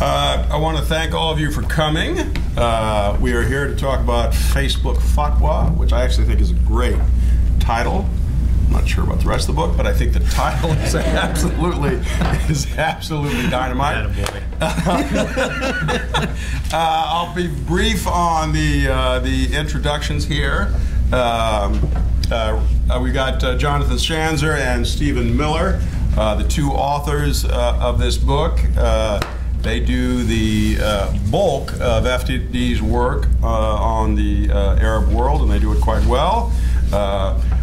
I want to thank all of you for coming. We are here to talk about Facebook Fatwa, which I actually think is a great title. I'm not sure about the rest of the book, but I think the title is absolutely dynamite. I'll be brief on the introductions here. We got Jonathan Schanzer and Stephen Miller, the two authors of this book. They do the bulk of FTD's work on the Arab world, and they do it quite well.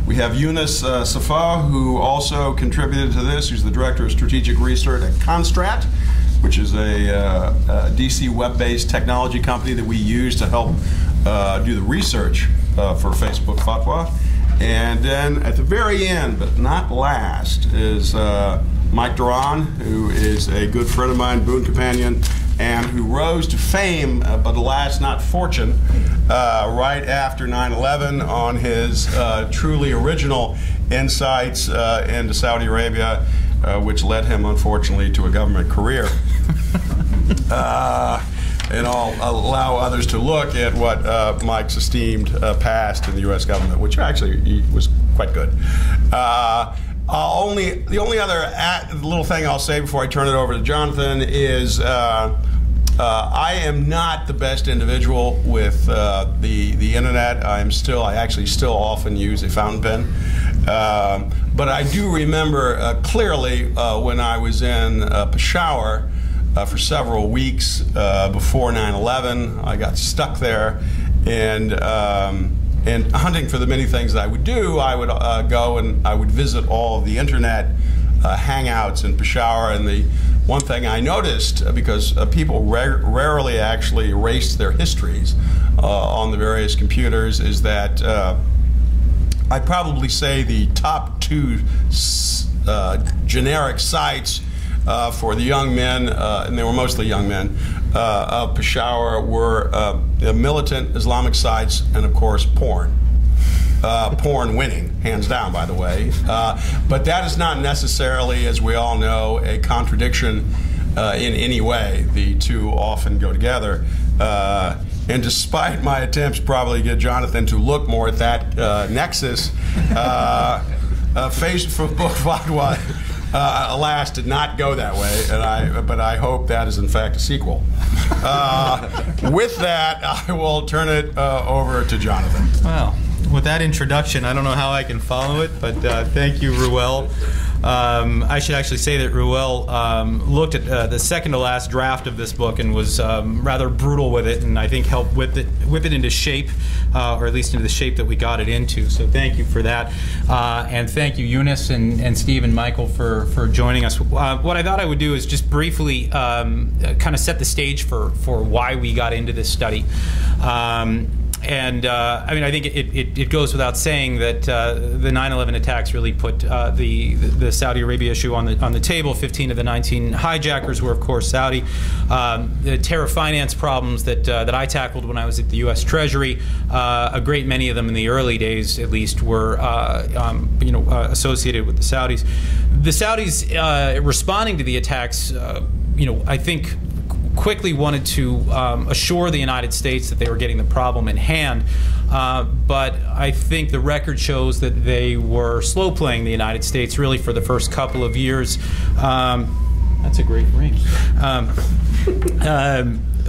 We have Yunus Safa, who also contributed to this. He's the Director of Strategic Research at Constrat, which is a DC web-based technology company that we use to help do the research for Facebook Fatwa. And then at the very end, but not last, is Mike Duran, who is a good friend of mine, boon companion, and who rose to fame, but alas not fortune, right after 9/11 on his truly original insights into Saudi Arabia, which led him, unfortunately, to a government career. And I'll allow others to look at what Mike's esteemed past in the U.S. government, which actually was quite good. The only other little thing I'll say before I turn it over to Jonathan is I am not the best individual with the internet. I actually still often use a fountain pen. But I do remember clearly when I was in Peshawar for several weeks before 9/11. I got stuck there, and hunting for the many things that I would do, I would go and I would visit all of the internet hangouts in Peshawar. And the one thing I noticed, because people rarely actually erased their histories on the various computers, is that I'd probably say the top two generic sites for the young men, and they were mostly young men, of Peshawar were militant Islamic sites and, of course, porn. Porn winning, hands down, by the way. But that is not necessarily, as we all know, a contradiction in any way. The two often go together. And despite my attempts probably to get Jonathan to look more at that nexus, Facebook Fatwa, alas, did not go that way, but I hope that is in fact a sequel. With that, I will turn it over to Jonathan. Wow. With that introduction, I don't know how I can follow it, but thank you, Ruel. I should actually say that Ruel looked at the second to last draft of this book and was rather brutal with it, and I think helped whip it into shape, or at least into the shape that we got it into. So thank you for that, and thank you, Yunus and Steve and Michael for joining us. What I thought I would do is just briefly kind of set the stage for why we got into this study. I mean, I think it goes without saying that the 9/11 attacks really put the Saudi Arabia issue on the table. 15 of the 19 hijackers were, of course, Saudi. The terror finance problems that I tackled when I was at the U.S. Treasury, a great many of them in the early days, at least, were associated with the Saudis. The Saudis responding to the attacks, I think, quickly wanted to assure the United States that they were getting the problem in hand, but I think the record shows that they were slow playing the United States really for the first couple of years. That's a great ring.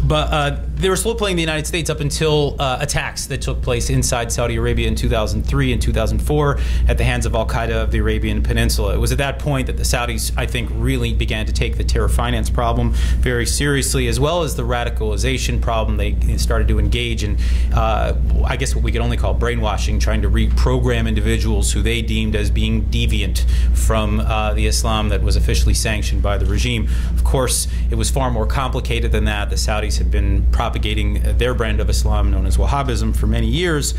But they were slow playing the United States up until attacks that took place inside Saudi Arabia in 2003 and 2004 at the hands of Al-Qaeda of the Arabian Peninsula. It was at that point that the Saudis, I think, really began to take the terror finance problem very seriously, as well as the radicalization problem. They started to engage in, I guess, what we could only call brainwashing, trying to reprogram individuals who they deemed as being deviant from the Islam that was officially sanctioned by the regime. Of course, it was far more complicated than that. The Saudis had been propagating their brand of Islam known as Wahhabism for many years.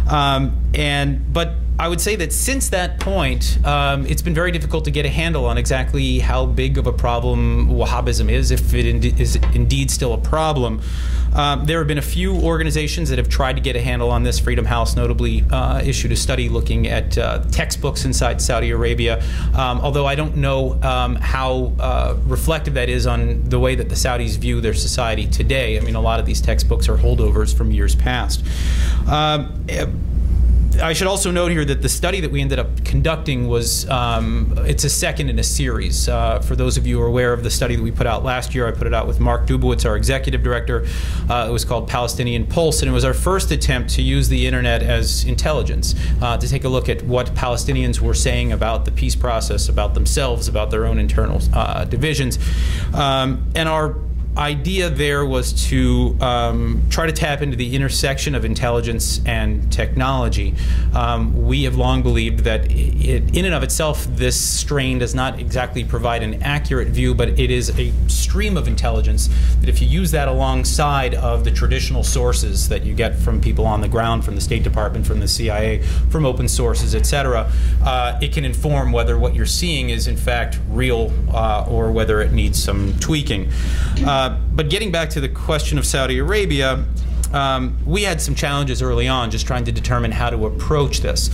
But I would say that since that point, it's been very difficult to get a handle on exactly how big of a problem Wahhabism is, if it is indeed still a problem. There have been a few organizations that have tried to get a handle on this. Freedom House notably issued a study looking at textbooks inside Saudi Arabia, although I don't know how reflective that is on the way that the Saudis view their society today. I mean, a lot of these textbooks are holdovers from years past. I should also note here that the study that we ended up conducting was, it's a second in a series. For those of you who are aware of the study that we put out last year, I put it out with Mark Dubowitz, our executive director. It was called Palestinian Pulse, and it was our first attempt to use the internet as intelligence, to take a look at what Palestinians were saying about the peace process, about themselves, about their own internal divisions. And our idea there was to try to tap into the intersection of intelligence and technology. We have long believed that in and of itself, this strain does not exactly provide an accurate view, but it is a stream of intelligence that if you use that alongside of the traditional sources that you get from people on the ground, from the State Department, from the CIA, from open sources, etc., it can inform whether what you're seeing is in fact real or whether it needs some tweaking. But getting back to the question of Saudi Arabia, we had some challenges early on just trying to determine how to approach this.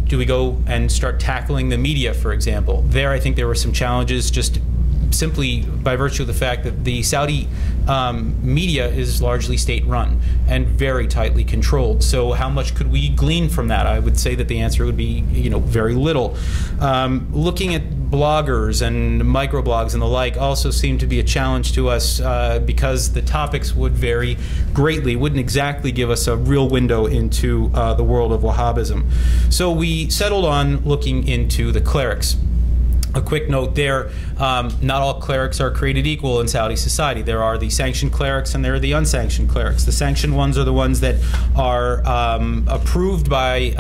Do we go and start tackling the media, for example? There, I think there were some challenges just simply by virtue of the fact that the Saudi media is largely state-run and very tightly controlled. So how much could we glean from that? I would say that the answer would be, very little. Looking at bloggers and microblogs and the like also seemed to be a challenge to us because the topics would vary greatly, wouldn't exactly give us a real window into the world of Wahhabism. So we settled on looking into the clerics. A quick note there, not all clerics are created equal in Saudi society. There are the sanctioned clerics and there are the unsanctioned clerics. The sanctioned ones are the ones that are approved by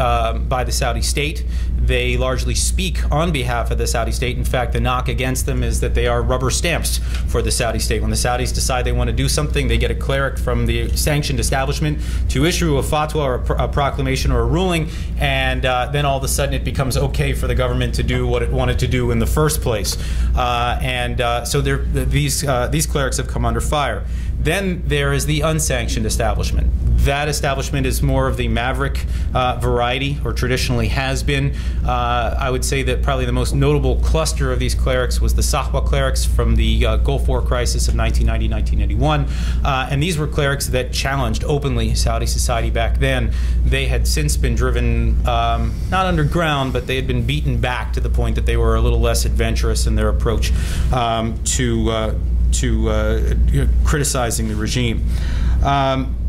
the Saudi state. They largely speak on behalf of the Saudi state. In fact, the knock against them is that they are rubber stamps for the Saudi state. When the Saudis decide they want to do something, they get a cleric from the sanctioned establishment to issue a fatwa or a proclamation or a ruling, and then all of a sudden it becomes okay for the government to do what it wanted to do in the first place. So these clerics have come under fire. Then there is the unsanctioned establishment. That establishment is more of the maverick variety, or traditionally has been. I would say that probably the most notable cluster of these clerics was the Sahwa clerics from the Gulf War crisis of 1990-1991. And these were clerics that challenged openly Saudi society back then. They had since been driven, not underground, but they had been beaten back to the point that they were a little less adventurous in their approach to criticizing the regime.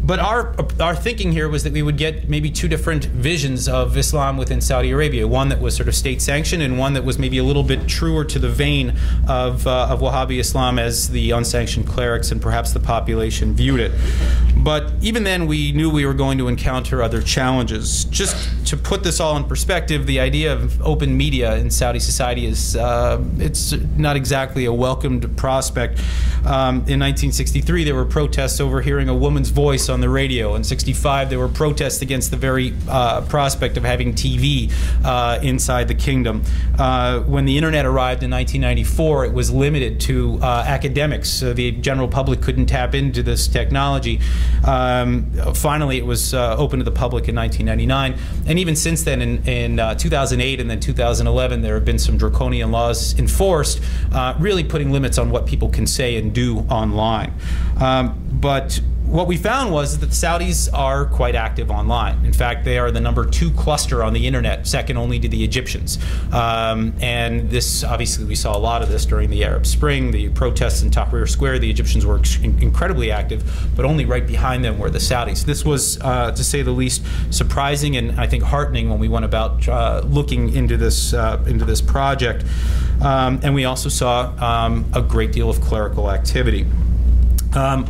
But our thinking here was that we would get maybe two different visions of Islam within Saudi Arabia, one that was sort of state-sanctioned and one that was maybe a little bit truer to the vein of Wahhabi Islam as the unsanctioned clerics and perhaps the population viewed it. But even then, we knew we were going to encounter other challenges. Just to put this all in perspective, the idea of open media in Saudi society is it's not exactly a welcomed prospect. In 1963, there were protests over hearing a woman's voice on the radio. In 65, there were protests against the very prospect of having TV inside the kingdom. When the internet arrived in 1994, it was limited to academics. The general public couldn't tap into this technology. Finally, it was open to the public in 1999. And even since then, in 2008 and then 2011, there have been some draconian laws enforced, really putting limits on what people can say and do online. But what we found was that the Saudis are quite active online. In fact, they are the #2 cluster on the internet, second only to the Egyptians. And this, obviously, we saw a lot of this during the Arab Spring, the protests in Tahrir Square. The Egyptians were incredibly active, but only right behind them were the Saudis. This was, to say the least, surprising and I think heartening when we went about looking into this project. And we also saw a great deal of clerical activity.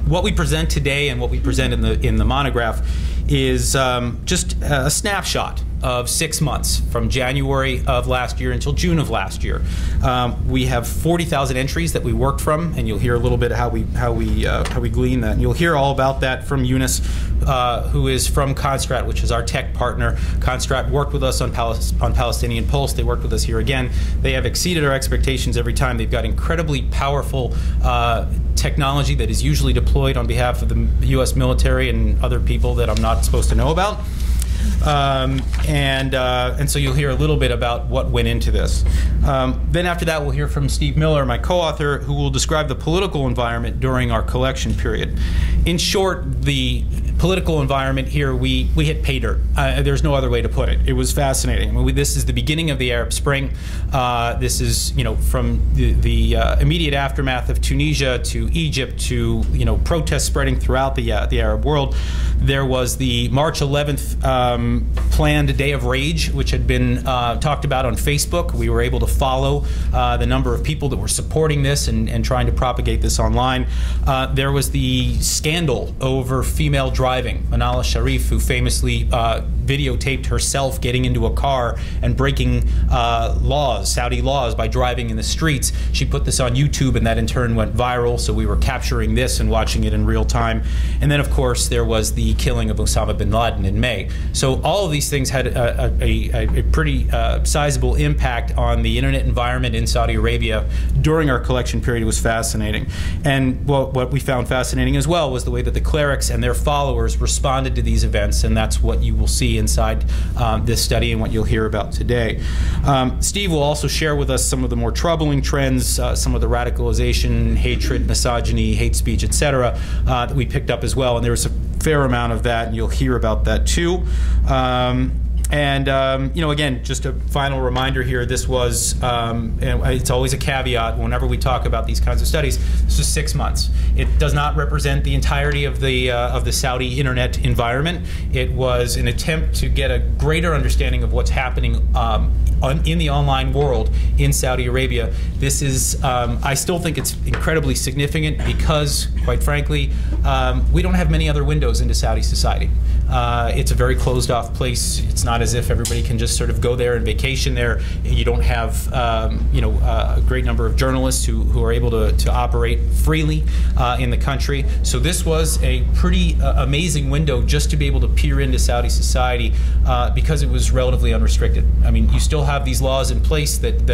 What we present today and what we present in the monograph is just a snapshot of 6 months, from January of last year until June of last year. We have 40,000 entries that we worked from, and you'll hear a little bit how we glean that. And you'll hear all about that from Eunice, who is from Constrat, which is our tech partner. Constrat worked with us on Palestinian Pulse. They worked with us here again. They have exceeded our expectations every time. They've got incredibly powerful technology that is usually deployed on behalf of the U.S. military and other people that I'm not supposed to know about. And so you'll hear a little bit about what went into this. Then after that, we'll hear from Steve Miller, my co-author, who will describe the political environment during our collection period. In short, the political environment here, we hit pay dirt. There's no other way to put it. It was fascinating. I mean, this is the beginning of the Arab Spring. This is, from the immediate aftermath of Tunisia to Egypt to, protests spreading throughout the Arab world. There was the March 11th planned Day of Rage, which had been talked about on Facebook. We were able to follow the number of people that were supporting this and trying to propagate this online. There was the scandal over female driving. Manal Sharif, who famously videotaped herself getting into a car and breaking Saudi laws by driving in the streets. She put this on YouTube, and that in turn went viral, so we were capturing this and watching it in real time. And then, of course, there was the killing of Osama bin Laden in May. So all of these things had a pretty sizable impact on the internet environment in Saudi Arabia during our collection period. It was fascinating. And what we found fascinating as well was the way that the clerics and their followers responded to these events, and that's what you will see inside this study and what you'll hear about today. Steve will also share with us some of the more troubling trends, some of the radicalization, hatred, misogyny, hate speech, etc., that we picked up as well, and there was a fair amount of that, and you'll hear about that too. Again, just a final reminder here, this was, and it's always a caveat whenever we talk about these kinds of studies, this is 6 months. It does not represent the entirety of the Saudi internet environment. It was an attempt to get a greater understanding of what's happening in the online world in Saudi Arabia. This is, I still think it's incredibly significant because, quite frankly, we don't have many other windows into Saudi society. It's a very closed-off place. It's not as if everybody can just sort of go there and vacation there. You don't have, a great number of journalists who are able to operate freely in the country. So this was a pretty amazing window just to be able to peer into Saudi society because it was relatively unrestricted. I mean, you still have these laws in place that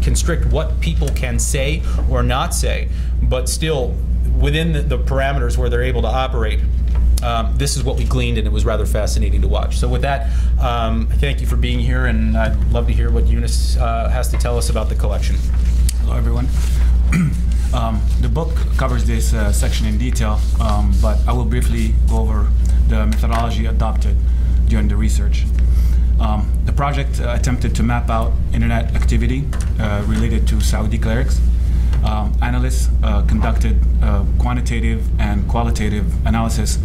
constrict what people can say or not say, but still within the parameters where they're able to operate. This is what we gleaned, and it was rather fascinating to watch. So with that, thank you for being here, and I'd love to hear what Eunice has to tell us about the collection. Hello, everyone. The book covers this section in detail, but I will briefly go over the methodology adopted during the research. The project attempted to map out internet activity related to Saudi clerics. Analysts conducted quantitative and qualitative analysis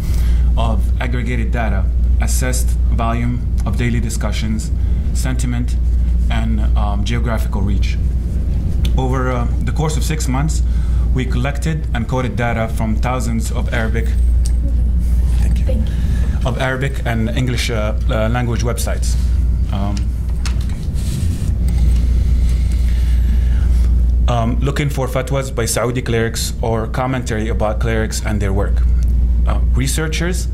of aggregated data, assessed volume of daily discussions, sentiment, and geographical reach. Over the course of 6 months, we collected and coded data from thousands of Arabic and English language websites. Looking for fatwas by Saudi clerics or commentary about clerics and their work. Researchers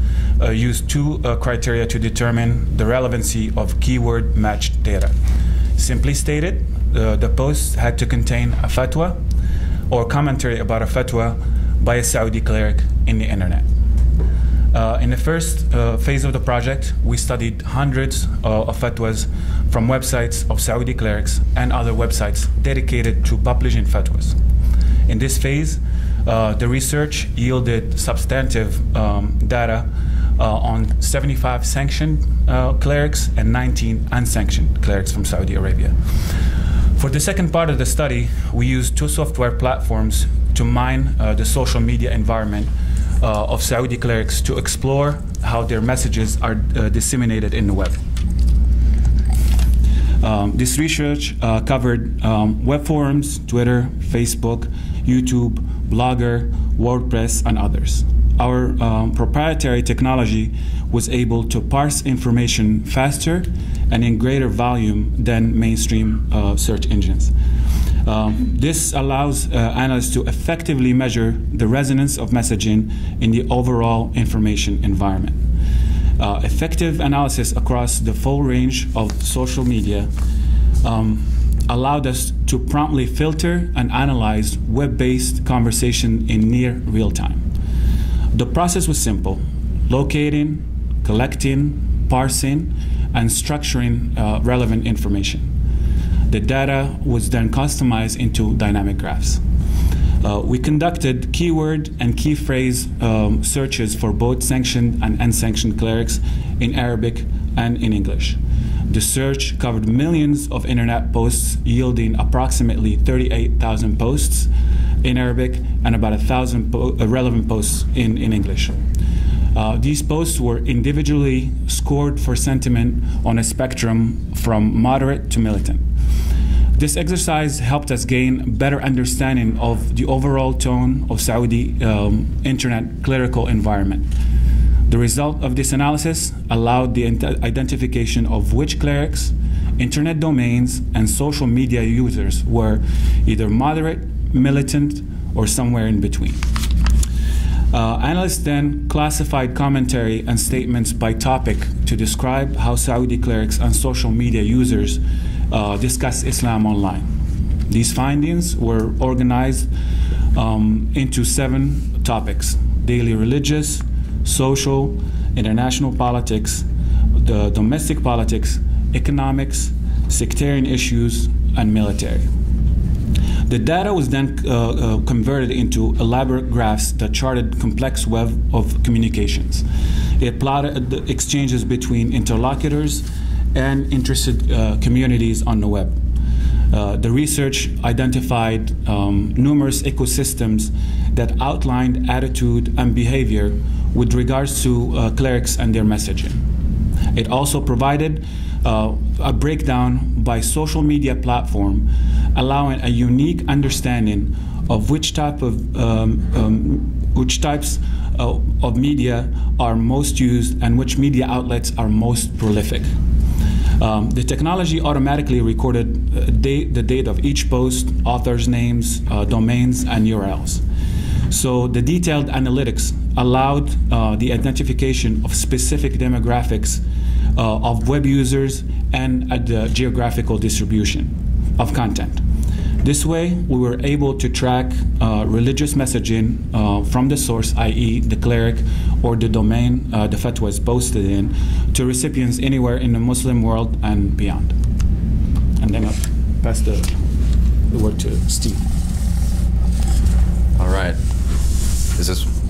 used two criteria to determine the relevancy of keyword-matched data. Simply stated, the post had to contain a fatwa or commentary about a fatwa by a Saudi cleric in the internet. In the first phase of the project, we studied hundreds of fatwas from websites of Saudi clerics and other websites dedicated to publishing fatwas. In this phase, the research yielded substantive data on 75 sanctioned clerics and 19 unsanctioned clerics from Saudi Arabia. For the second part of the study, we used two software platforms to mine the social media environment of Saudi clerics to explore how their messages are disseminated in the web. This research covered web forums, Twitter, Facebook, YouTube, Blogger, WordPress, and others. Our proprietary technology was able to parse information faster and in greater volume than mainstream search engines. This allows analysts to effectively measure the resonance of messaging in the overall information environment. Effective analysis across the full range of social media allowed us to promptly filter and analyze web-based conversation in near real time. The process was simple: locating, collecting, parsing, and structuring relevant information. The data was then customized into dynamic graphs. We conducted keyword and key phrase searches for both sanctioned and unsanctioned clerics in Arabic and in English. The search covered millions of internet posts, yielding approximately 38,000 posts in Arabic and about 1,000 relevant posts in English. These posts were individually scored for sentiment on a spectrum from moderate to militant. This exercise helped us gain better understanding of the overall tone of Saudi internet clerical environment. The result of this analysis allowed the identification of which clerics, internet domains, and social media users were either moderate, militant, or somewhere in between. Analysts then classified commentary and statements by topic to describe how Saudi clerics and social media users discuss Islam online. These findings were organized into 7 topics: daily religious, social, international politics, the domestic politics, economics, sectarian issues, and military. The data was then converted into elaborate graphs that charted complex web of communications. It plotted the exchanges between interlocutors and interested communities on the web. The research identified numerous ecosystems that outlined attitude and behavior with regards to clerics and their messaging. It also provided a breakdown by social media platform, allowing a unique understanding of which types of media are most used and which media outlets are most prolific. The technology automatically recorded the date of each post, authors' names, domains, and URLs. So the detailed analytics allowed the identification of specific demographics of web users and at the geographical distribution of content. This way, we were able to track religious messaging from the source, i.e. the cleric or the domain the fatwa is posted in, to recipients anywhere in the Muslim world and beyond. And then I'll pass the word to Steve. All right.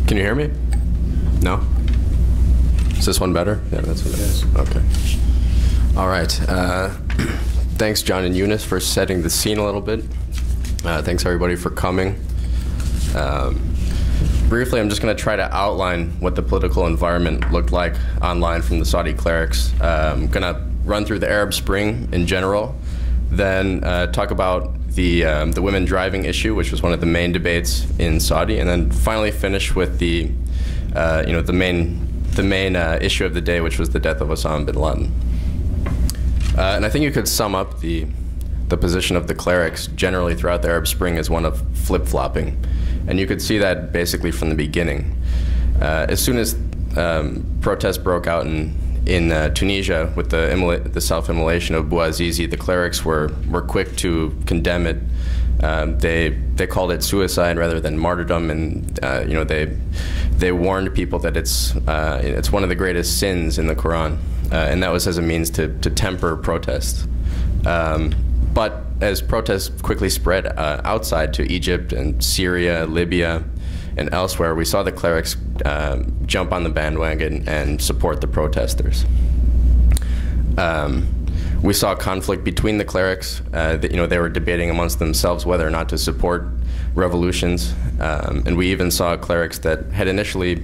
Can you hear me? No? Is this one better? Yeah, that's what it is. Okay. All right. Thanks, John and Eunice, for setting the scene a little bit. Thanks, everybody, for coming. Briefly, I'm just going to try to outline what the political environment looked like online from the Saudi clerics. I'm going to run through the Arab Spring in general, then talk about the women driving issue, which was one of the main debates in Saudi, and then finally finish with the main issue of the day, which was the death of Osama bin Laden. And I think you could sum up the position of the clerics generally throughout the Arab Spring as one of flip-flopping. And you could see that basically from the beginning. As soon as protests broke out in Tunisia with the self-immolation of Bouazizi, the clerics were quick to condemn it. They called it suicide rather than martyrdom, and they warned people that it's one of the greatest sins in the Quran, and that was as a means to temper protest. But as protests quickly spread outside to Egypt and Syria, Libya, and elsewhere, we saw the clerics jump on the bandwagon and support the protesters. We saw conflict between the clerics. They were debating amongst themselves whether or not to support revolutions, and we even saw clerics that had initially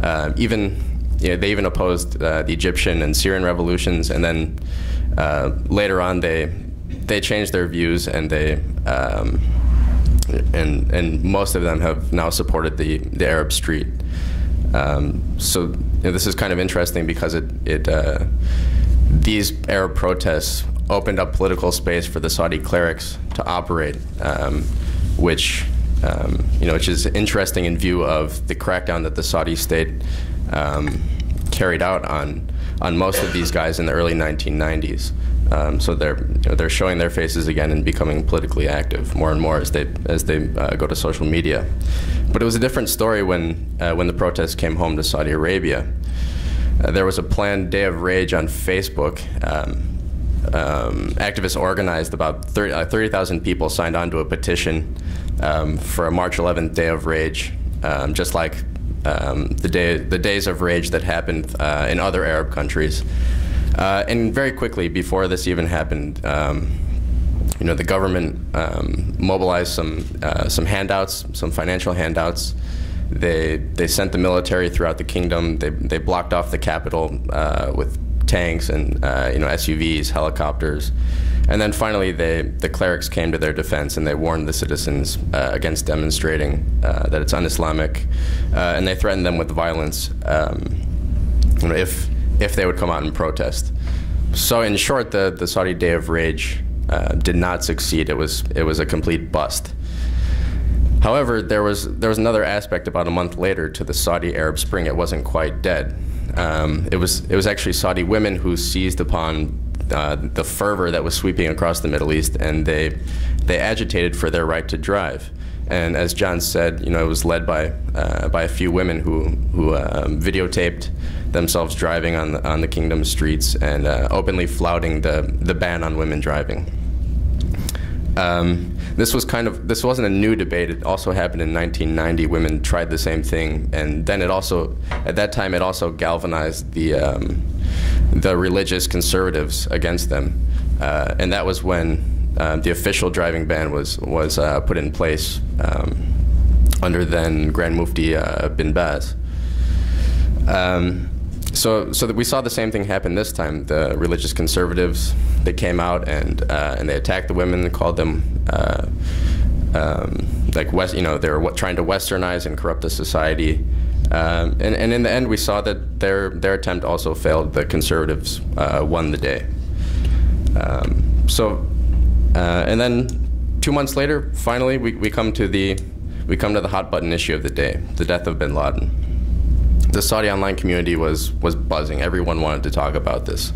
they even opposed the Egyptian and Syrian revolutions, and then later on they changed their views, and and most of them have now supported the Arab Street. So this is kind of interesting because these Arab protests opened up political space for the Saudi clerics to operate, which is interesting in view of the crackdown that the Saudi state carried out on most of these guys in the early 1990s. So they're showing their faces again and becoming politically active more and more as they go to social media. But it was a different story when the protests came home to Saudi Arabia. There was a planned day of rage on Facebook. Activists organized about 30,000 people signed on to a petition for a March 11th day of rage, just like the days of rage that happened in other Arab countries. And very quickly, before this even happened, the government mobilized some handouts, some financial handouts. They sent the military throughout the kingdom. They blocked off the capital with tanks and SUVs, helicopters. And then finally, the clerics came to their defense and they warned the citizens against demonstrating, that it's un-Islamic, and they threatened them with violence if they would come out and protest. So in short, the Saudi Day of Rage did not succeed. It was a complete bust. However, there was another aspect about a month later to the Saudi Arab Spring. It wasn't quite dead. It was actually Saudi women who seized upon the fervor that was sweeping across the Middle East, and they agitated for their right to drive. And as John said, it was led by a few women who videotaped themselves driving on the kingdom streets and openly flouting the ban on women driving. This wasn't a new debate. It also happened in 1990. Women tried the same thing, and then at that time it also galvanized the religious conservatives against them, and that was when the official driving ban was put in place under then Grand Mufti bin Baz. So that we saw the same thing happen this time. The religious conservatives, they came out and they attacked the women and called them they were trying to westernize and corrupt the society. And in the end, we saw that their attempt also failed. The conservatives won the day. And then 2 months later, finally, we come to the hot button issue of the day: the death of bin Laden. The Saudi online community was buzzing. Everyone wanted to talk about this.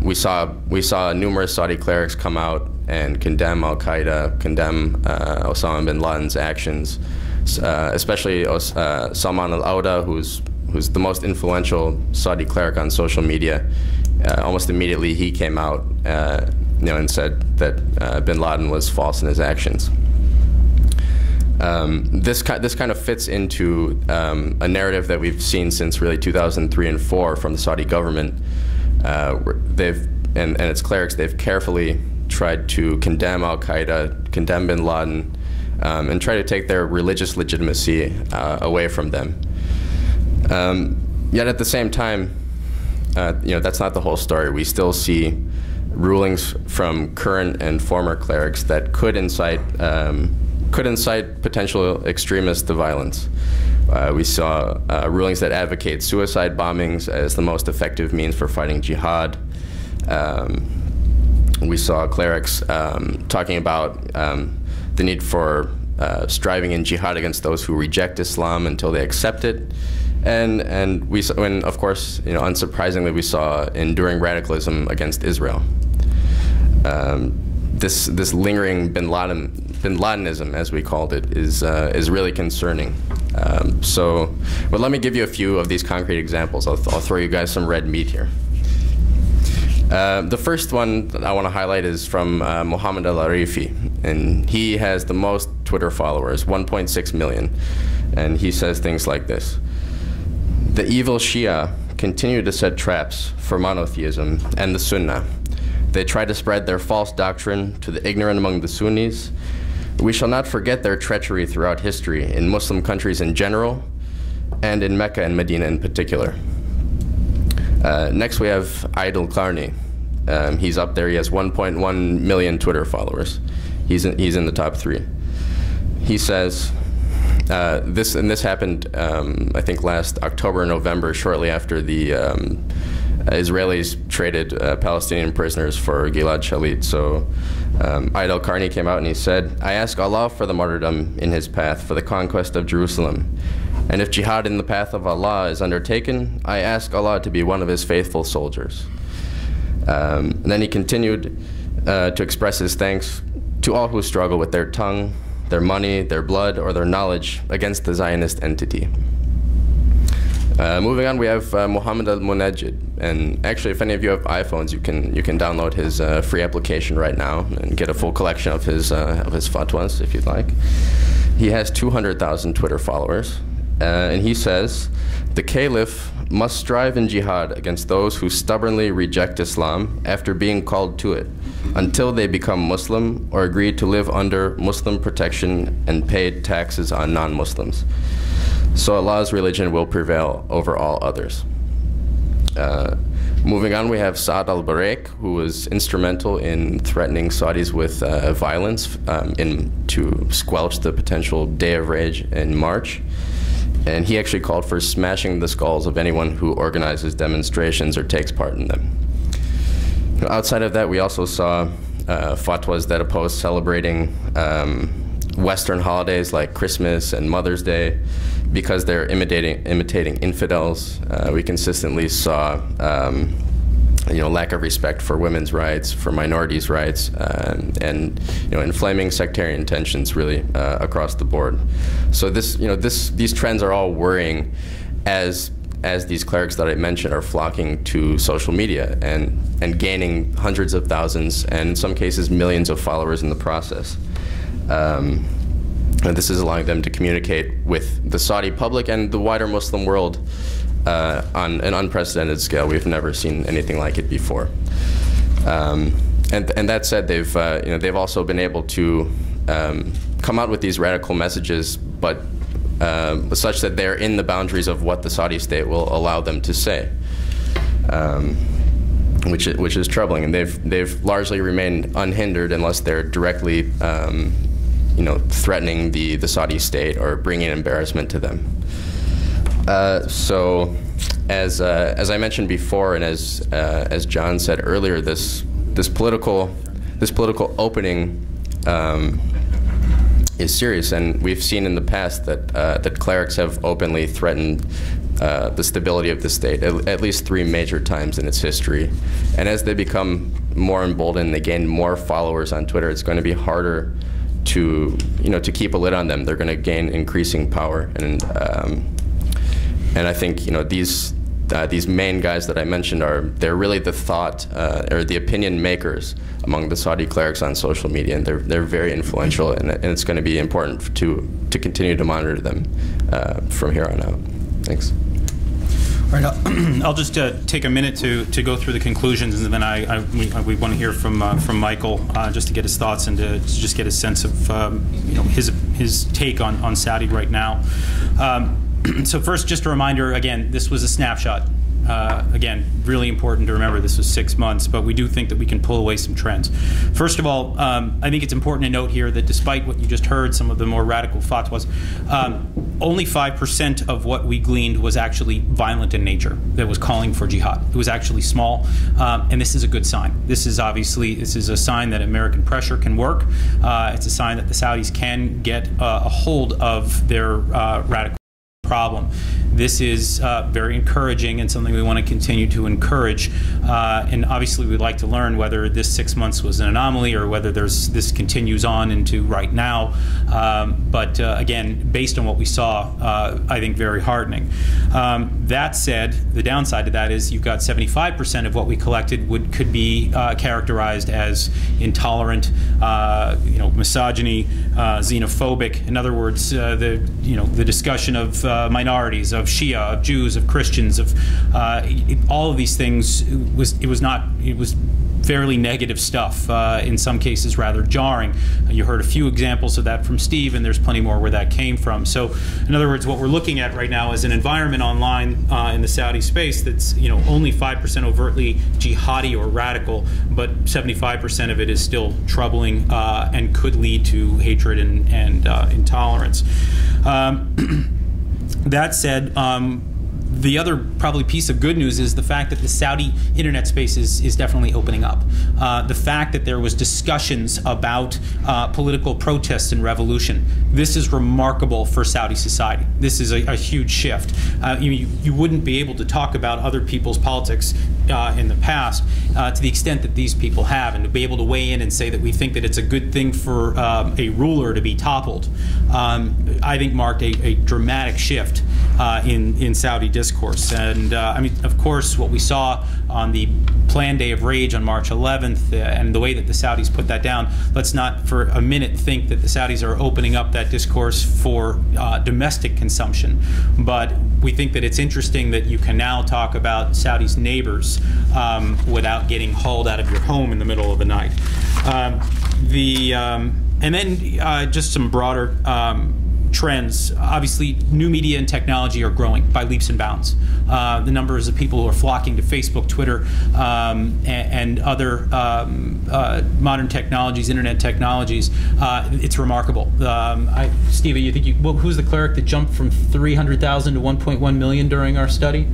We saw numerous Saudi clerics come out and condemn Al-Qaeda, condemn Osama bin Laden's actions, especially Salman al-Auda, who's the most influential Saudi cleric on social media. Almost immediately, he came out and said that bin Laden was false in his actions. This kind of fits into a narrative that we've seen since really 2003 and 2004 from the Saudi government. And its clerics, they've carefully tried to condemn Al-Qaeda, condemn bin Laden, and try to take their religious legitimacy away from them. Yet at the same time, that's not the whole story. We still see rulings from current and former clerics that could incite potential extremists to violence. We saw rulings that advocate suicide bombings as the most effective means for fighting jihad. We saw clerics talking about the need for striving in jihad against those who reject Islam until they accept it. And of course, unsurprisingly, we saw enduring radicalism against Israel. This lingering bin Ladenism, as we called it, is really concerning. But let me give you a few of these concrete examples. I'll throw you guys some red meat here. The first one that I want to highlight is from Mohammed Al-Arifi, and he has the most Twitter followers, 1.6 million, and he says things like this: "The evil Shia continue to set traps for monotheism and the Sunnah. They try to spread their false doctrine to the ignorant among the Sunnis. We shall not forget their treachery throughout history in Muslim countries in general, and in Mecca and Medina in particular." Next we have Aidul Qarni. He's up there. He has 1.1 million Twitter followers. He's in the top 3. He says, this happened, I think, last October or November, shortly after the Israelis traded Palestinian prisoners for Gilad Shalit. So Eid al-Qarni came out and he said, "I ask Allah for the martyrdom in his path, for the conquest of Jerusalem. And if jihad in the path of Allah is undertaken, I ask Allah to be one of his faithful soldiers." And then he continued to express his thanks to all who struggle with their tongue, their money, their blood, or their knowledge against the Zionist entity. Moving on, we have Muhammad al-Munajjid, and actually, if any of you have iPhones, you can download his free application right now and get a full collection of his fatwas if you'd like. He has 200,000 Twitter followers, and he says, "The Caliph must strive in jihad against those who stubbornly reject Islam after being called to it, until they become Muslim or agree to live under Muslim protection and pay taxes on non-Muslims. So Allah's religion will prevail over all others." Moving on, we have Saad al-Barak, who was instrumental in threatening Saudis with violence to squelch the potential Day of Rage in March. And he actually called for smashing the skulls of anyone who organizes demonstrations or takes part in them. Outside of that, we also saw fatwas that oppose celebrating Western holidays like Christmas and Mother's Day because they're imitating infidels. We consistently saw lack of respect for women's rights, for minorities' rights, and inflaming sectarian tensions really across the board. So these trends are all worrying as these clerics that I mentioned are flocking to social media and gaining hundreds of thousands and in some cases millions of followers in the process. And this is allowing them to communicate with the Saudi public and the wider Muslim world on an unprecedented scale. We've never seen anything like it before. And that said, they've also been able to come out with these radical messages, but such that they're in the boundaries of what the Saudi state will allow them to say, which is troubling. And they've largely remained unhindered unless they're directly threatening the Saudi state or bringing embarrassment to them. So, as I mentioned before, and as John said earlier, this political opening is serious, and we've seen in the past that clerics have openly threatened the stability of the state at least 3 major times in its history. And as they become more emboldened, they gain more followers on Twitter. It's going to be harder to keep a lid on them. They're going to gain increasing power, and I think these main guys that I mentioned they're really the thought or the opinion makers among the Saudi clerics on social media, and they're very influential, and it's going to be important to continue to monitor them from here on out. Thanks. All right, I'll just take a minute to go through the conclusions, and then we want to hear from Michael just to get his thoughts and to just get a sense of his take on Saudi right now. So first, just a reminder, again, this was a snapshot. Again, really important to remember this was 6 months, but we do think that we can pull away some trends. First of all, I think it's important to note here that despite what you just heard, some of the more radical fatwas, only 5% of what we gleaned was actually violent in nature, that was calling for jihad. It was actually small, and this is a good sign. This is a sign that American pressure can work. It's a sign that the Saudis can get a hold of their radical problem. This is very encouraging and something we want to continue to encourage. And obviously, we'd like to learn whether this 6 months was an anomaly or whether this continues on into right now. But again, based on what we saw, I think very heartening. That said, the downside to that is you've got 75% of what we collected could be characterized as intolerant, misogyny, xenophobic. In other words, the discussion of minorities, of Shia, of Jews, of Christians, of all of these things it was fairly negative stuff, in some cases rather jarring. You heard a few examples of that from Steve, and there's plenty more where that came from. So in other words, what we're looking at right now is an environment online in the Saudi space that's only 5% overtly jihadi or radical, but 75% of it is still troubling and could lead to hatred and intolerance. That said, The other probably piece of good news is the fact that the Saudi internet space is definitely opening up. The fact that there was discussions about political protests and revolution. This is remarkable for Saudi society. This is a huge shift. You wouldn't be able to talk about other people's politics in the past to the extent that these people have, and to be able to weigh in and say that we think that it's a good thing for a ruler to be toppled, I think marked a dramatic shift in Saudi discourse. And I mean, of course, what we saw on the planned day of rage on March 11th and the way that the Saudis put that down, let's not for a minute think that the Saudis are opening up that discourse for domestic consumption. But we think that it's interesting that you can now talk about Saudi's neighbors without getting hauled out of your home in the middle of the night. And then just some broader trends. Obviously, new media and technology are growing by leaps and bounds. The numbers of people who are flocking to Facebook, Twitter, and other modern technologies, internet technologies, it's remarkable. Stevie, you think who's the cleric that jumped from 300,000 to 1.1 million during our study?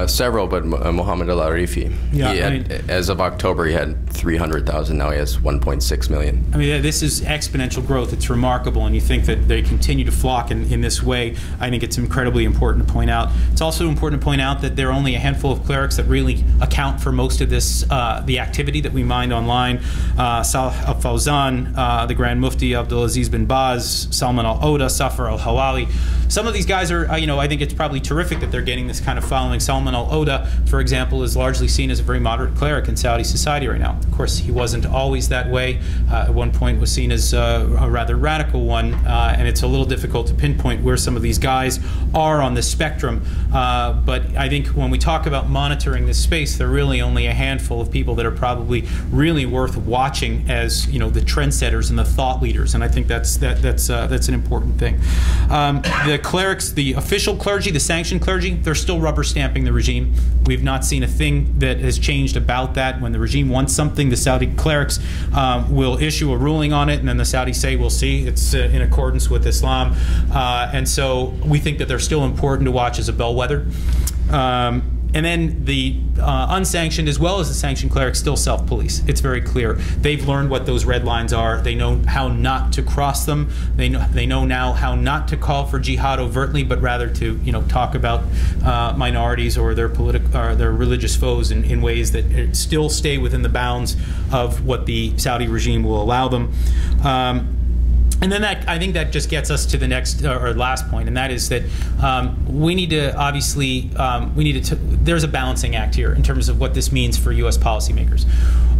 Several, but Mohammed Al-Arifi. Yeah, as of October, he had 300,000. Now he has 1.6 million. I mean, this is exponential growth. It's remarkable, and you think that they continue to flock in this way. I think it's incredibly important to point out. It's also important to point out that there are only a handful of clerics that really account for most of this, the activity that we mine online. Salih Al-Fawzan, the Grand Mufti Abdulaziz bin Baz, Salman Al-Oda, Safar Al-Hawali. Some of these guys are, I think it's probably terrific that they're getting this kind of following. Salman Al-Oda, for example, is largely seen as a very moderate cleric in Saudi society right now. Of course, he wasn't always that way. At one point was seen as a rather radical one, and it's a little difficult to pinpoint where some of these guys are on the spectrum. But I think when we talk about monitoring this space, there are really only a handful of people that are probably really worth watching as the trendsetters and the thought leaders. And I think that's an important thing. The clerics, the official clergy, the sanctioned clergy, they're still rubber stamping the regime. We've not seen a thing that has changed about that. When the regime wants something, the Saudi clerics will issue a ruling on it, and then the Saudis say, we'll see, it's in accordance with Islam. And so we think that they're still important to watch as a bellwether. And then the unsanctioned as well as the sanctioned clerics still self-police. It's very clear. They've learned what those red lines are. They know how not to cross them. They know now how not to call for jihad overtly, but rather to talk about minorities or their their religious foes in ways that still stay within the bounds of what the Saudi regime will allow them. And then I think that just gets us to the next or last point, and that is that we need to obviously there's a balancing act here in terms of what this means for U.S. policymakers.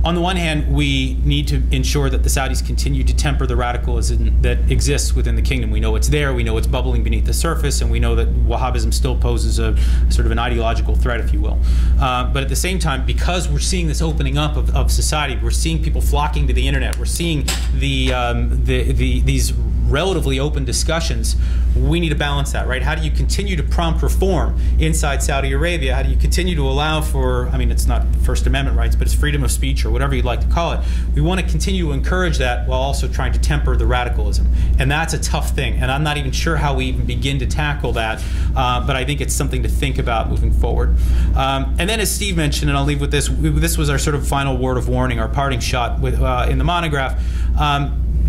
On the one hand, we need to ensure that the Saudis continue to temper the radicalism that exists within the kingdom. We know it's there, we know it's bubbling beneath the surface, and we know that Wahhabism still poses a sort of an ideological threat, if you will. But at the same time, because we're seeing this opening up of society, we're seeing people flocking to the internet, we're seeing these relatively open discussions, we need to balance that, right? How do you continue to prompt reform inside Saudi Arabia? How do you continue to allow for, it's not First Amendment rights, but it's freedom of speech or whatever you'd like to call it. We want to continue to encourage that while also trying to temper the radicalism. And that's a tough thing, and I'm not even sure how we even begin to tackle that, but I think it's something to think about moving forward. And then as Steve mentioned, and I'll leave with this, this was our sort of final word of warning, our parting shot with, in the monograph.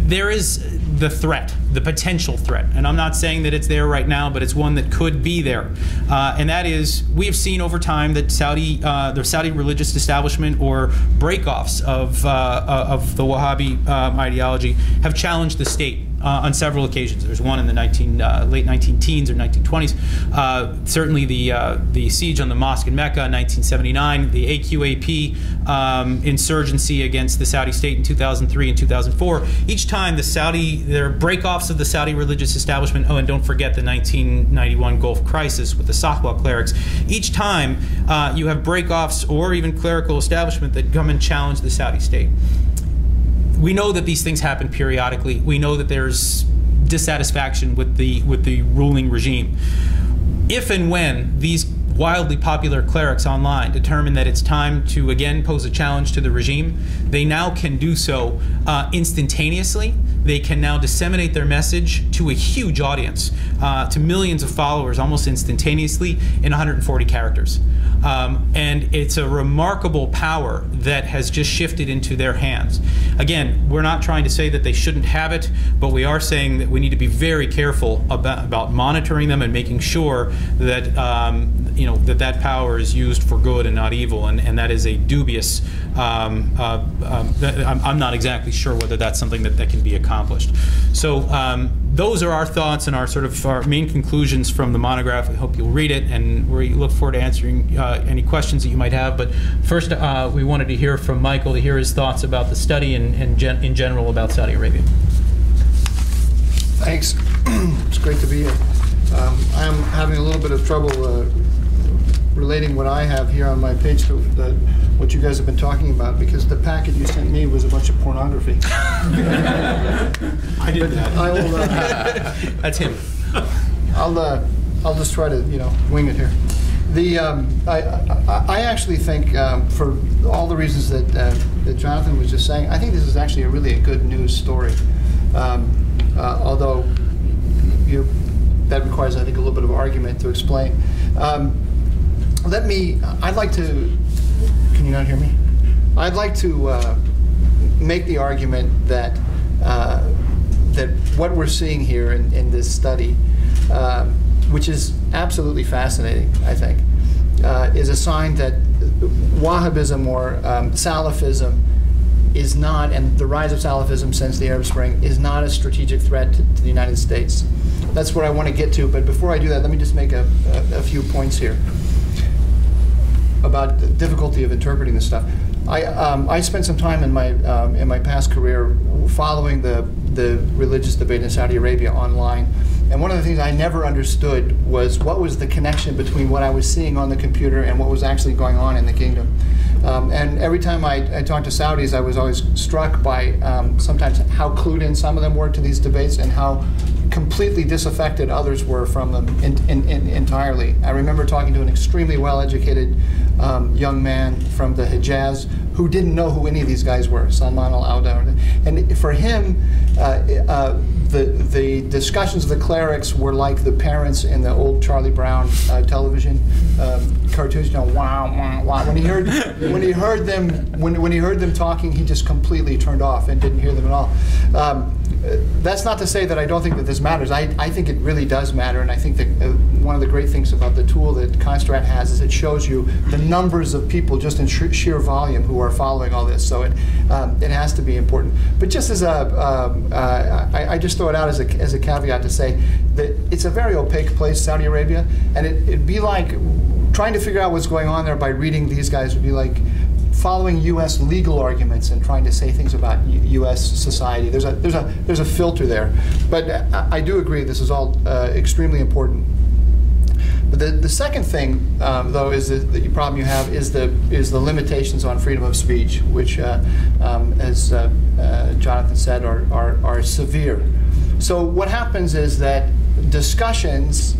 There is the threat, the potential threat, and I'm not saying that it's there right now, but it's one that could be there, and that is we have seen over time that the Saudi religious establishment or breakoffs of the Wahhabi ideology have challenged the state on several occasions. There's one in the late 19-teens or 1920s. Certainly the siege on the mosque in Mecca in 1979, the AQAP insurgency against the Saudi state in 2003 and 2004. Each time there are breakoffs of the Saudi religious establishment. Oh, and don't forget the 1991 Gulf crisis with the Fatwa clerics. Each time you have breakoffs or even clerical establishment that come and challenge the Saudi state. We know that these things happen periodically. We know that there's dissatisfaction with the ruling regime. If and when these wildly popular clerics online determine that it's time to again pose a challenge to the regime, they now can do so instantaneously. They can now disseminate their message to a huge audience, to millions of followers almost instantaneously in 140 characters. And it's a remarkable power that has just shifted into their hands. Again, we're not trying to say that they shouldn't have it, but we are saying that we need to be very careful about monitoring them and making sure that that power is used for good and not evil, and that is a dubious. I'm not exactly sure whether that's something that can be accomplished. So those are our thoughts and our main conclusions from the monograph. We hope you'll read it, and we look forward to answering any questions that you might have. But first, we wanted to hear from Michael, to hear his thoughts about the study and in general about Saudi Arabia. Thanks. It's great to be here. I'm having a little bit of trouble relating what I have here on my page to what you guys have been talking about, because the packet you sent me was a bunch of pornography. I did that. That's him. I'll just try to wing it here. I actually think for all the reasons that Jonathan was just saying, I think this is actually really a good news story. Although that requires, I think, a little bit of argument to explain. I'd like to, can you not hear me? I'd like to make the argument that what we're seeing here in this study, which is absolutely fascinating, I think, is a sign that Wahhabism or Salafism is not, and the rise of Salafism since the Arab Spring, is not a strategic threat to the United States. That's what I want to get to, but before I do that, let me just make a few points here about the difficulty of interpreting this stuff. I spent some time in my past career following the religious debate in Saudi Arabia online, and one of the things I never understood was what was the connection between what I was seeing on the computer and what was actually going on in the kingdom. And every time I talked to Saudis, I was always struck by sometimes how clued in some of them were to these debates and how completely disaffected others were from them entirely. I remember talking to an extremely well-educated young man from the Hijaz who didn't know who any of these guys were, Salman al-Auda. And for him, the discussions of the clerics were like the parents in the old Charlie Brown television cartoons. Wow, wow, wow. When he heard them talking, he just completely turned off and didn't hear them at all. That's not to say that I don't think that this matters. I think it really does matter, and I think that one of the great things about the tool that Constrat has is it shows you the numbers of people just in sheer volume who are following all this. So it has to be important. But just as I just throw it out as a caveat to say that it's a very opaque place, Saudi Arabia, and it'd be like trying to figure out what's going on there by reading these guys would be like following U.S. legal arguments and trying to say things about U.S. society. There's a filter there, but I do agree this is all extremely important. But the second thing, though, is the problem you have is the limitations on freedom of speech, which, as Jonathan said, are severe. So what happens is that discussions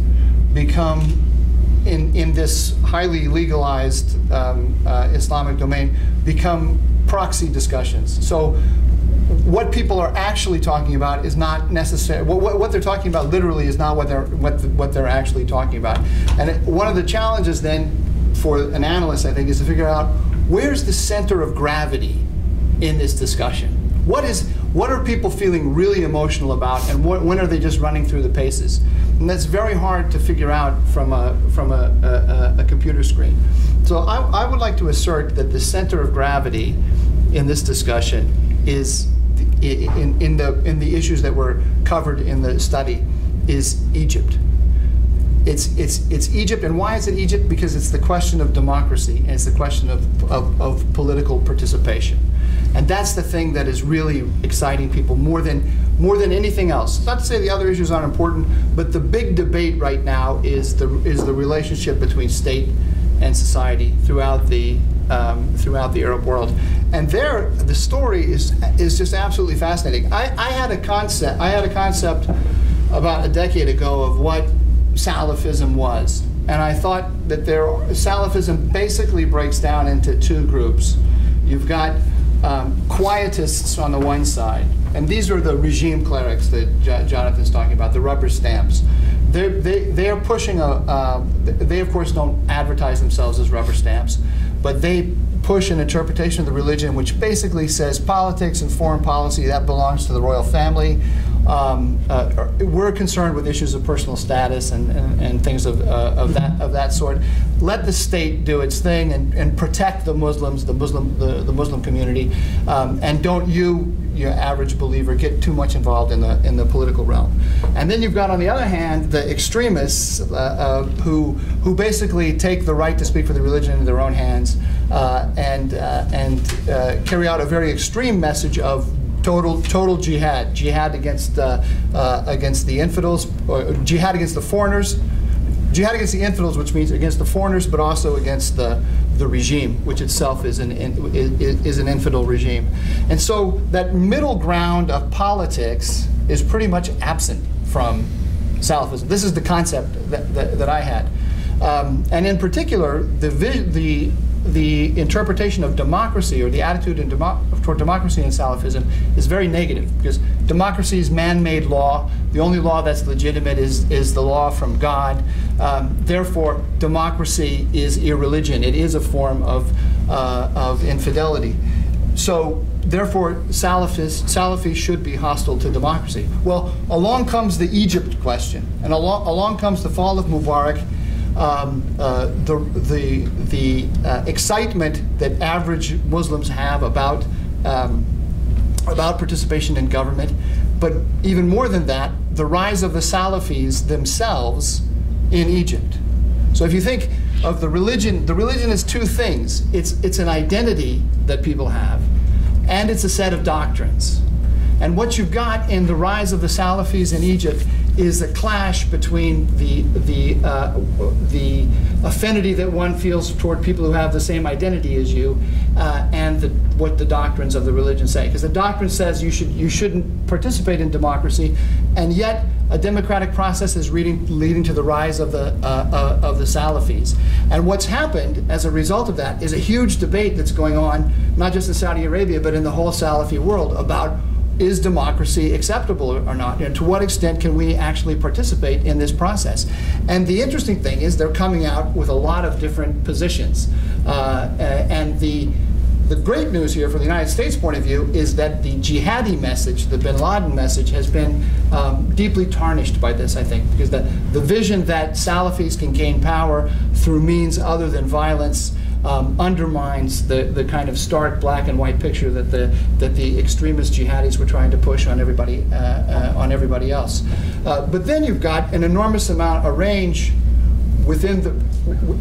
become in this highly legalized Islamic domain become proxy discussions. So what people are actually talking about is not necessary. What they're talking about literally is not what they're actually talking about. And one of the challenges then for an analyst, I think, is to figure out where's the center of gravity in this discussion. What are people feeling really emotional about, and when are they just running through the paces? And that's very hard to figure out from a computer screen. So I would like to assert that the center of gravity in this discussion is in the issues that were covered in the study is Egypt. It's Egypt, and why is it Egypt? Because it's the question of democracy, and it's the question of political participation. And that's the thing that is really exciting people more than anything else. It's not to say the other issues aren't important, but the big debate right now is the relationship between state and society throughout the Arab world. And there, the story is just absolutely fascinating. I had a concept about a decade ago of what Salafism was. and I thought that Salafism basically breaks down into two groups. You've got quietists on the one side, and these are the regime clerics that Jonathan's talking about, the rubber stamps. They are pushing they of course don't advertise themselves as rubber stamps, but they push an interpretation of the religion which basically says politics and foreign policy, that belongs to the royal family. We're concerned with issues of personal status and things of that sort. Let the state do its thing and protect the Muslims, the Muslim community, and don't you average believer get too much involved in the political realm. And then you've got, on the other hand, the extremists who basically take the right to speak for the religion into their own hands and carry out a very extreme message of total jihad against the infidels, or jihad against the foreigners, jihad against the infidels, which means against the foreigners, but also against the regime, which itself is an infidel regime. And so that middle ground of politics is pretty much absent from Salafism. This is the concept that I had, and in particular, the interpretation of democracy, or the attitude toward democracy in Salafism, is very negative, because democracy is man-made law. The only law that's legitimate is the law from God. Therefore, democracy is irreligion. It is a form of infidelity. So, therefore, Salafis should be hostile to democracy. Well, along comes the Egypt question, and along comes the fall of Mubarak. The excitement that average Muslims have about participation in government, but even more than that, the rise of the Salafis themselves in Egypt. So if you think of the religion is two things. It's an identity that people have, and it's a set of doctrines. And what you've got in the rise of the Salafis in Egypt is a clash between the affinity that one feels toward people who have the same identity as you, and what the doctrines of the religion say. Because the doctrine says you shouldn't participate in democracy, and yet a democratic process is leading to the rise of the Salafis. And what's happened as a result of that is a huge debate that's going on, not just in Saudi Arabia, but in the whole Salafi world, about, is democracy acceptable or not? And to what extent can we actually participate in this process? And the interesting thing is they're coming out with a lot of different positions. And the great news here from the United States point of view is that the jihadi message, the bin Laden message, has been deeply tarnished by this, I think, because the vision that Salafis can gain power through means other than violence undermines the kind of stark black and white picture that the extremist jihadis were trying to push on everybody else. But then you've got an enormous amount, a range within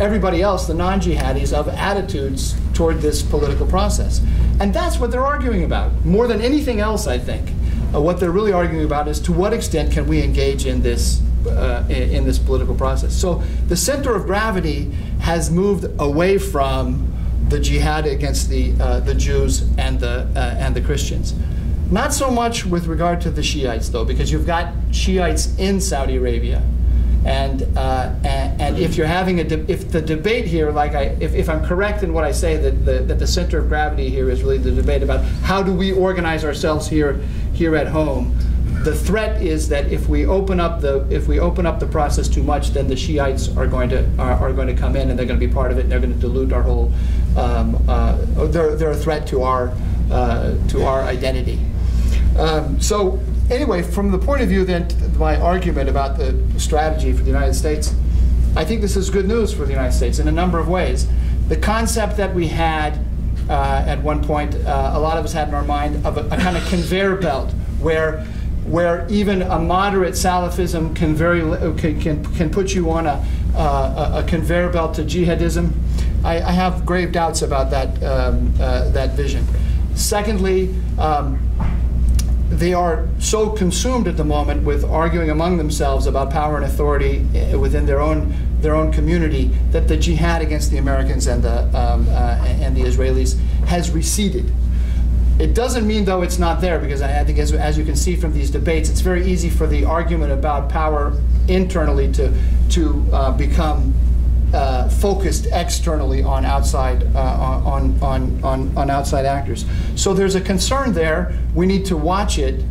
everybody else, the non-jihadis, of attitudes toward this political process. And that's what they're arguing about. More than anything else, I think, what they're really arguing about is to what extent can we engage in this political process. So the center of gravity has moved away from the jihad against the Jews and the Christians. Not so much with regard to the Shiites, though, because you've got Shiites in Saudi Arabia, and if you're having if the debate here, if I'm correct in what I say, that the center of gravity here is really the debate about how do we organize ourselves here at home. The threat is that if we open up the process too much, then the Shiites are going to come in, and they're going to be part of it, and they're going to dilute our whole. They're a threat to our identity. So anyway, from the point of view then, my argument about the strategy for the United States, I think this is good news for the United States in a number of ways. The concept that we had at one point, a lot of us had in our mind, of a kind of conveyor belt where even a moderate Salafism can put you on a conveyor belt to jihadism. I have grave doubts about that vision. Secondly, they are so consumed at the moment with arguing among themselves about power and authority within their own community that the jihad against the Americans and the Israelis has receded. It doesn't mean, though, it's not there, because I think, as you can see from these debates, it's very easy for the argument about power internally to become focused externally on outside on outside actors. So there's a concern there. We need to watch it.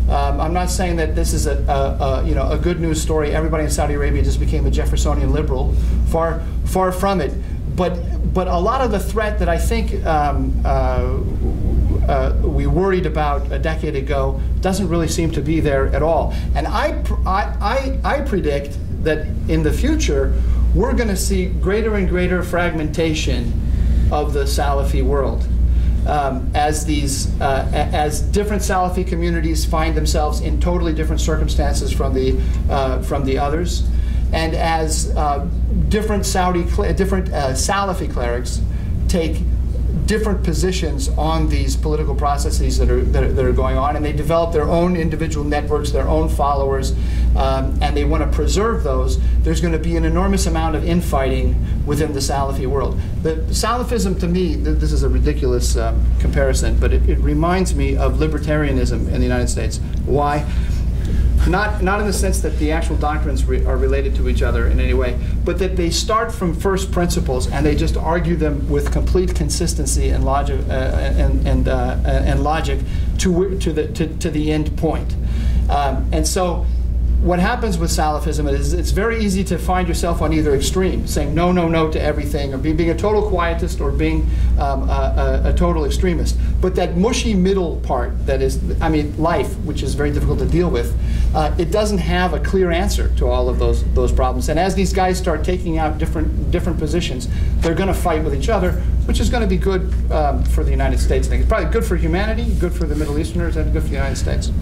I'm not saying that this is a good news story. Everybody in Saudi Arabia just became a Jeffersonian liberal. Far from it. But a lot of the threat that I think we worried about a decade ago doesn't really seem to be there at all. And I predict that in the future we're going to see greater and greater fragmentation of the Salafi world. As different Salafi communities find themselves in totally different circumstances from the others, and as different Salafi clerics take different positions on these political processes that are going on, and they develop their own individual networks, their own followers, and they want to preserve those. There's going to be an enormous amount of infighting within the Salafi world. The Salafism, to me, this is a ridiculous comparison, but it reminds me of libertarianism in the United States. Why? Not in the sense that the actual doctrines are related to each other in any way, but that they start from first principles and they just argue them with complete consistency and logic and logic to the end point. And so, what happens with Salafism is it's very easy to find yourself on either extreme, saying no, no, no to everything, or being a total quietist, or being a total extremist. But that mushy middle part, that is, life, which is very difficult to deal with, it doesn't have a clear answer to all of those problems. And as these guys start taking out different positions, they're going to fight with each other, which is going to be good for the United States. I think it's probably good for humanity, good for the Middle Easterners, and good for the United States.